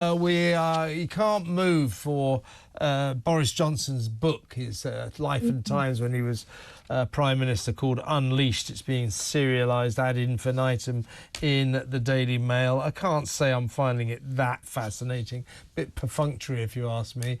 He can't move for Boris Johnson's book, his Life and Times when he was Prime Minister, called Unleashed. It's being serialised ad infinitum in the Daily Mail. I can't say I'm finding it that fascinating. Bit perfunctory, if you ask me.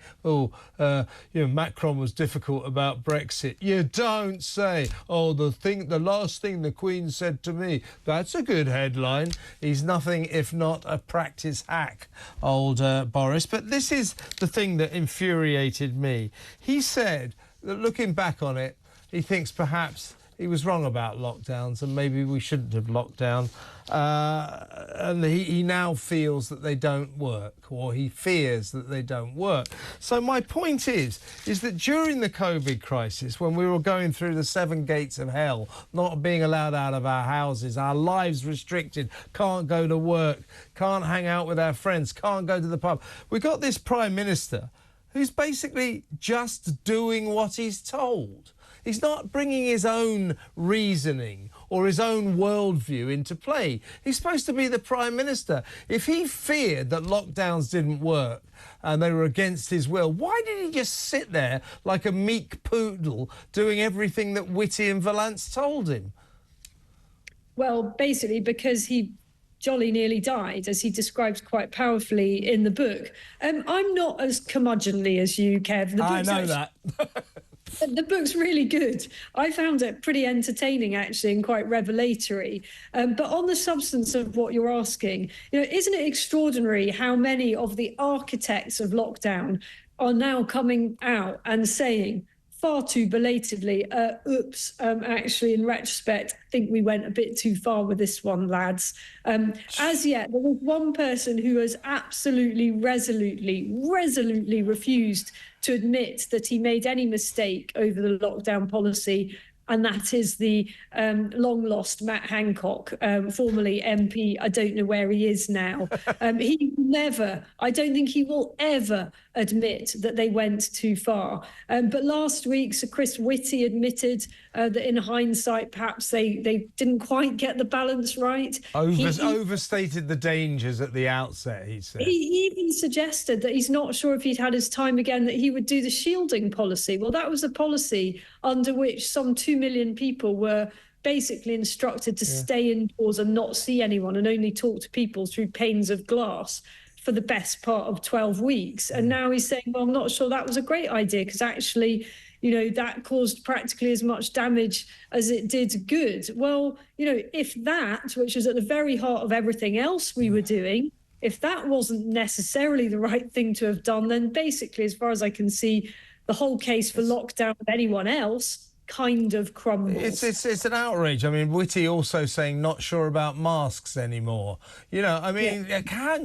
Macron was difficult about Brexit. You don't say. Oh, the last thing the Queen said to me. That's a good headline. He's nothing if not a practice hack, old Boris. But this is the thing that infuriated me. He said that, looking back on it, he thinks perhaps he was wrong about lockdowns and maybe we shouldn't have locked down. And he now feels that they don't work, or he fears that they don't work. So my point is that during the COVID crisis, when we were going through the 7 gates of hell, not being allowed out of our houses, our lives restricted, can't go to work, can't hang out with our friends, can't go to the pub, we got this Prime Minister who's basically just doing what he's told. He's not bringing his own reasoning or his own worldview into play. He's supposed to be the Prime Minister. If he feared that lockdowns didn't work and they were against his will, why did he just sit there like a meek poodle doing everything that Whitty and Valance told him? Well, basically because he jolly nearly died, as he describes quite powerfully in the book. I'm not as curmudgeonly as you, Kev. I know that. The book's really good. I found it pretty entertaining, actually, and quite revelatory. But on the substance of what you're asking, isn't it extraordinary how many of the architects of lockdown are now coming out and saying, far too belatedly, oops, actually, in retrospect, I think we went a bit too far with this one, lads. As yet, there was one person who has absolutely, resolutely refused to admit that he made any mistake over the lockdown policy, and that is the long-lost Matt Hancock, formerly MP. I don't know where he is now. I don't think he will ever admit that they went too far. But last week, Sir Chris Whitty admitted that in hindsight, perhaps they didn't quite get the balance right. Overstated the dangers at the outset, he said. He even suggested that he's not sure if he'd had his time again, that he would do the shielding policy. Well, that was a policy under which some 2 million people were basically instructed to stay indoors and not see anyone and only talk to people through panes of glass for the best part of 12 weeks. And now he's saying, well, I'm not sure that was a great idea, because actually, that caused practically as much damage as it did good. Well, if that, which was at the very heart of everything else we were doing, if that wasn't necessarily the right thing to have done, then basically, as far as I can see, the whole case for lockdown of anyone else kind of crumbles. It's an outrage. I mean, Whitty also saying not sure about masks anymore. Hang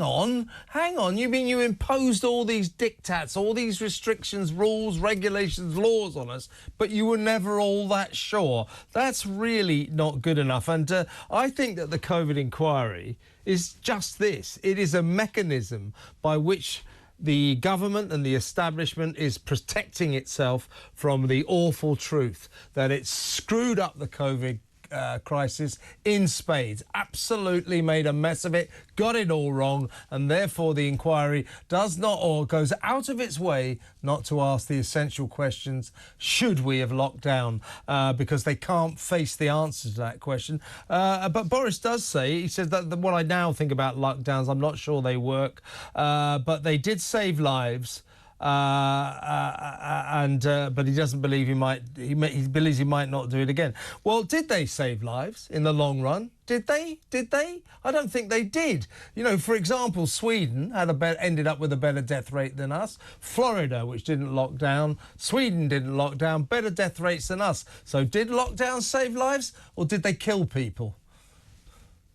on. You mean you imposed all these diktats, all these restrictions, rules, regulations, laws on us, but you were never all that sure? That's really not good enough. And I think that the COVID inquiry is just this. It is a mechanism by which the government and the establishment is protecting itself from the awful truth that it's screwed up the COVID crisis in spades, absolutely made a mess of it, got it all wrong, and therefore the inquiry does not, or goes out of its way not to ask the essential questions: should we have locked down? Because they can't face the answer to that question. But Boris does say, he says that what I now think about lockdowns, I'm not sure they work, but they did save lives. But he doesn't believe he believes he might not do it again. Well, did they save lives in the long run? Did they? I don't think they did. For example, Sweden ended up with a better death rate than us. Florida, which didn't lock down, Sweden didn't lock down, better death rates than us. So did lockdowns save lives, or did they kill people?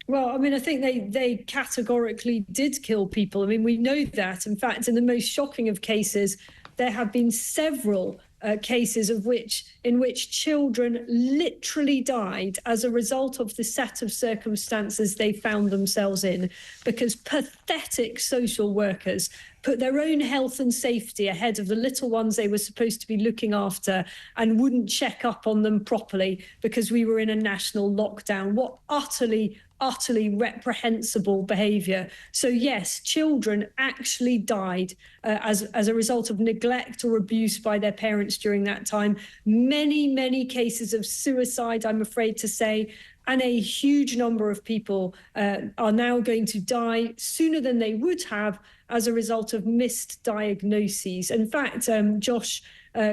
Well, I mean, I think they categorically did kill people. I mean, we know that. In fact, in the most shocking of cases, there have been several cases in which children literally died as a result of the set of circumstances they found themselves in, because pathetic social workers put their own health and safety ahead of the little ones they were supposed to be looking after and wouldn't check up on them properly because we were in a national lockdown. What utterly utterly reprehensible behaviour. So yes, children actually died as a result of neglect or abuse by their parents during that time. Many cases of suicide, I'm afraid to say, and a huge number of people are now going to die sooner than they would have as a result of missed diagnoses. In fact, Josh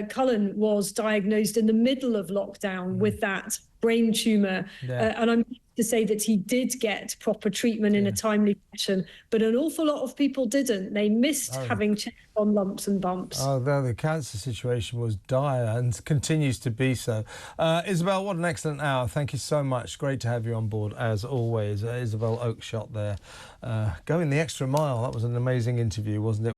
Cullen was diagnosed in the middle of lockdown with that brain tumour. And I'm pleased to say that he did get proper treatment in a timely fashion, but an awful lot of people didn't. They missed having checked on lumps and bumps. Oh, the cancer situation was dire and continues to be so. Isabel, what an excellent hour. Thank you so much. Great to have you on board, as always. Isabel Oakeshott there, going the extra mile. That was an amazing interview, wasn't it?